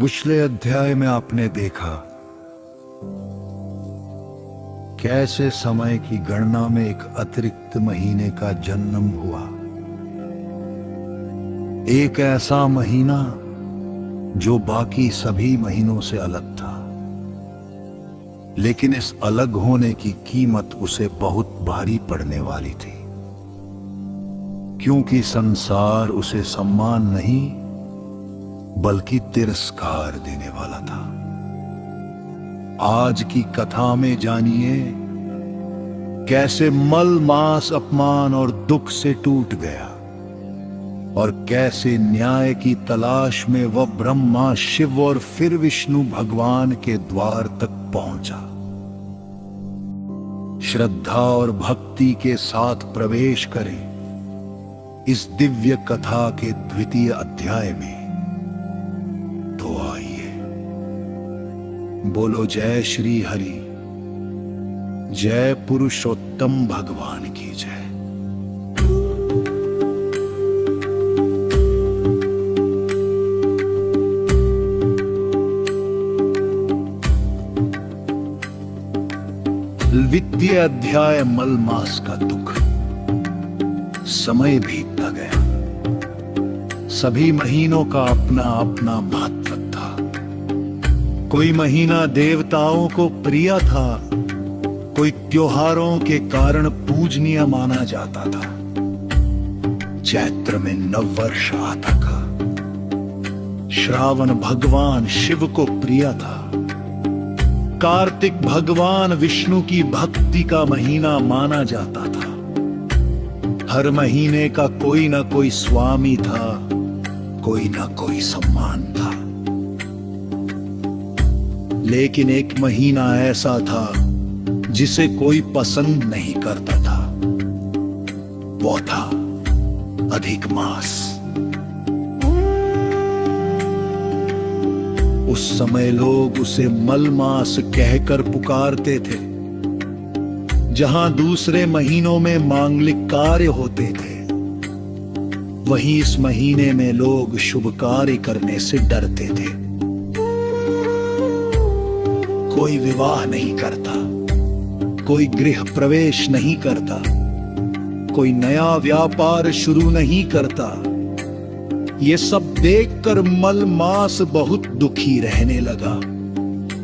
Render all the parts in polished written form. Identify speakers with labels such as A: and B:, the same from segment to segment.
A: पिछले अध्याय में आपने देखा कैसे समय की गणना में एक अतिरिक्त महीने का जन्म हुआ। एक ऐसा महीना जो बाकी सभी महीनों से अलग था, लेकिन इस अलग होने की कीमत उसे बहुत भारी पड़ने वाली थी, क्योंकि संसार उसे सम्मान नहीं बल्कि तिरस्कार देने वाला था। आज की कथा में जानिए कैसे मल मास अपमान और दुख से टूट गया और कैसे न्याय की तलाश में वह ब्रह्मा शिव और फिर विष्णु भगवान के द्वार तक पहुंचा। श्रद्धा और भक्ति के साथ प्रवेश करें इस दिव्य कथा के द्वितीय अध्याय में। तो आइए, बोलो जय श्री हरि, जय पुरुषोत्तम भगवान की जय। द्वितीय अध्याय मल मास का दुख। समय बीतता गया। सभी महीनों का अपना अपना महत्व था। कोई महीना देवताओं को प्रिय था, कोई त्योहारों के कारण पूजनीय माना जाता था। चैत्र में नववर्ष आता था। श्रावण भगवान शिव को प्रिय था। कार्तिक भगवान विष्णु की भक्ति का महीना माना जाता था। हर महीने का कोई ना कोई स्वामी था, कोई ना कोई सम्मान था। लेकिन एक महीना ऐसा था जिसे कोई पसंद नहीं करता था। वो था अधिक मास। उस समय लोग उसे मल मास कहकर पुकारते थे। जहां दूसरे महीनों में मांगलिक कार्य होते थे, वहीं इस महीने में लोग शुभ कार्य करने से डरते थे। कोई विवाह नहीं करता, कोई गृह प्रवेश नहीं करता, कोई नया व्यापार शुरू नहीं करता। ये सब देखकर मल मास बहुत दुखी रहने लगा।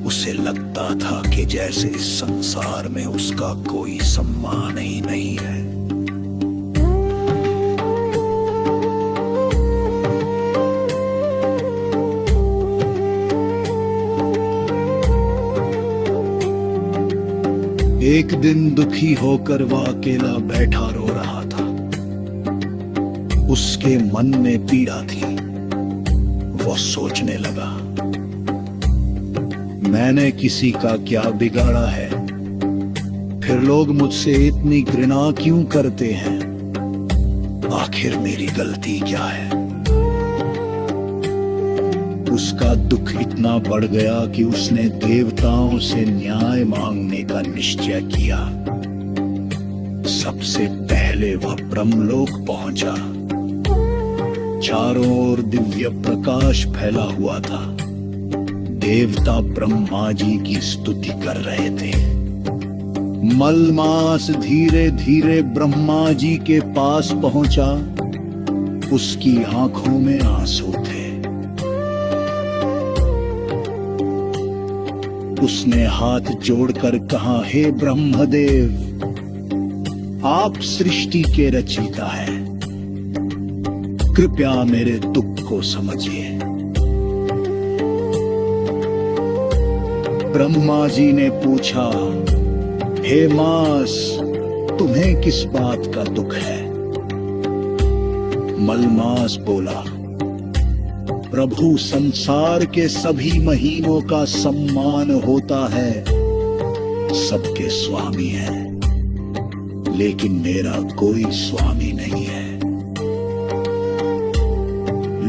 A: उसे लगता था कि जैसे इस संसार में उसका कोई सम्मान ही नहीं है। एक दिन दुखी होकर वह अकेला बैठा रो रहा था। उसके मन में पीड़ा थी। वो सोचने लगा, मैंने किसी का क्या बिगाड़ा है? फिर लोग मुझसे इतनी घृणा क्यों करते हैं? आखिर मेरी गलती क्या है? उसका दुख इतना बढ़ गया कि उसने देवताओं से न्याय मांगने का निश्चय किया। सबसे पहले वह ब्रह्मलोक पहुंचा। चारों ओर दिव्य प्रकाश फैला हुआ था। देवता ब्रह्मा जी की स्तुति कर रहे थे। मल मास धीरे धीरे ब्रह्मा जी के पास पहुंचा। उसकी आंखों में आंसू थे। उसने हाथ जोड़कर कहा, हे ब्रह्मदेव, आप सृष्टि के रचयिता हैं। कृपया मेरे दुख को समझिए। ब्रह्मा जी ने पूछा, हे मास, तुम्हें किस बात का दुख है? मलमास बोला, प्रभु, संसार के सभी महीनों का सम्मान होता है, सबके स्वामी है, लेकिन मेरा कोई स्वामी नहीं है।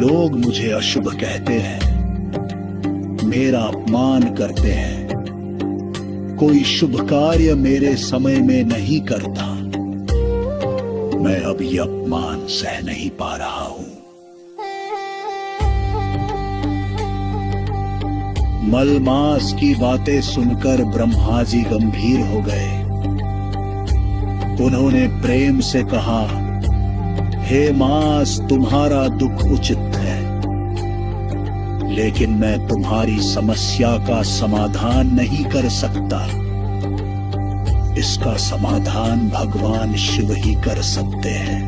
A: लोग मुझे अशुभ कहते हैं, मेरा अपमान करते हैं। कोई शुभ कार्य मेरे समय में नहीं करता। मैं अब ये अपमान सह नहीं पा रहा हूं। मलमास की बातें सुनकर ब्रह्मा जी गंभीर हो गए। उन्होंने प्रेम से कहा, हे मास, तुम्हारा दुख उचित है, लेकिन मैं तुम्हारी समस्या का समाधान नहीं कर सकता। इसका समाधान भगवान शिव ही कर सकते हैं।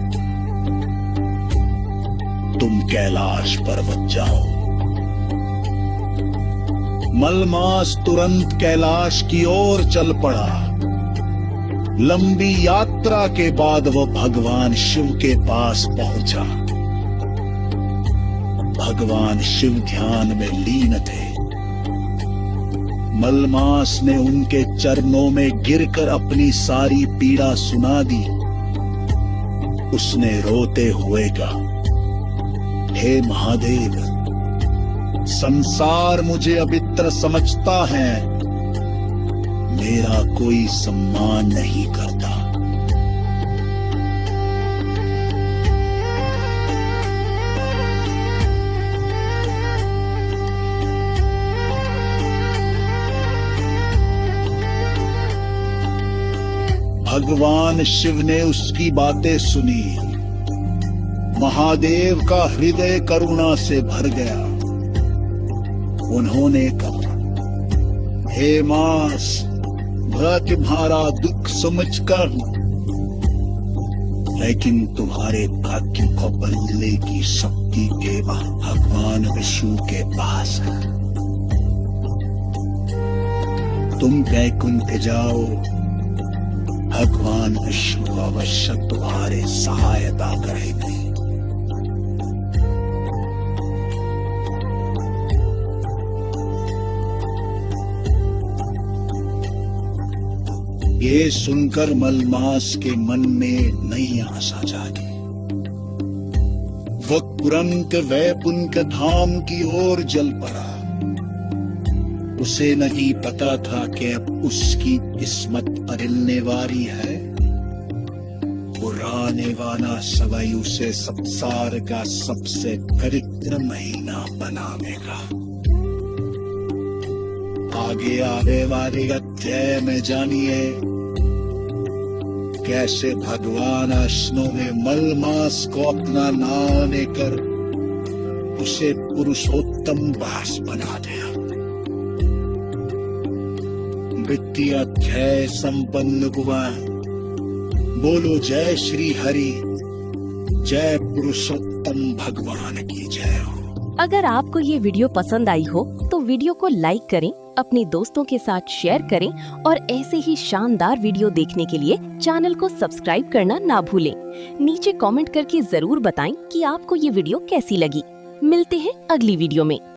A: तुम कैलाश पर्वत जाओ। मलमास तुरंत कैलाश की ओर चल पड़ा। लंबी यात्रा के बाद वह भगवान शिव के पास पहुंचा। भगवान शिव ध्यान में लीन थे। मलमास ने उनके चरणों में गिरकर अपनी सारी पीड़ा सुना दी। उसने रोते हुए कहा, हे महादेव, संसार मुझे अवित्र समझता है, मेरा कोई सम्मान नहीं करता। भगवान शिव ने उसकी बातें सुनी। महादेव का हृदय करुणा से भर गया। उन्होंने कहा, हे मास, मैं तुम्हारा दुख समझकर, लेकिन तुम्हारे भाग्य को बदलने की शक्ति केवल भगवान विष्णु के पास है। तुम वैकुंठ जाओ, भगवान विष्णु अवश्य तुम्हारे सहायता करेंगे। ये सुनकर मलमास के मन में नई आशा जागी। वह तुरंत वैकुंठ धाम की ओर चल पड़ा। उसे नहीं पता था कि अब उसकी किस्मत बदलने वाली है। पुराने वाला समय उसे संसार का सबसे पवित्र महीना बनाएगा। आगे आने वाले अध्याय में जानिए कैसे भगवान विष्णु ने मलमास को अपना नाम लेकर उसे पुरुषोत्तम दास बना दिया। द्वितीय अध्याय संपन्न हुआ। बोलो जय श्री हरि, जय पुरुषोत्तम भगवान की जय हो।
B: अगर आपको ये वीडियो पसंद आई हो तो वीडियो को लाइक करें, अपने दोस्तों के साथ शेयर करें और ऐसे ही शानदार वीडियो देखने के लिए चैनल को सब्सक्राइब करना ना भूलें। नीचे कमेंट करके जरूर बताएं कि आपको ये वीडियो कैसी लगी। मिलते हैं अगली वीडियो में।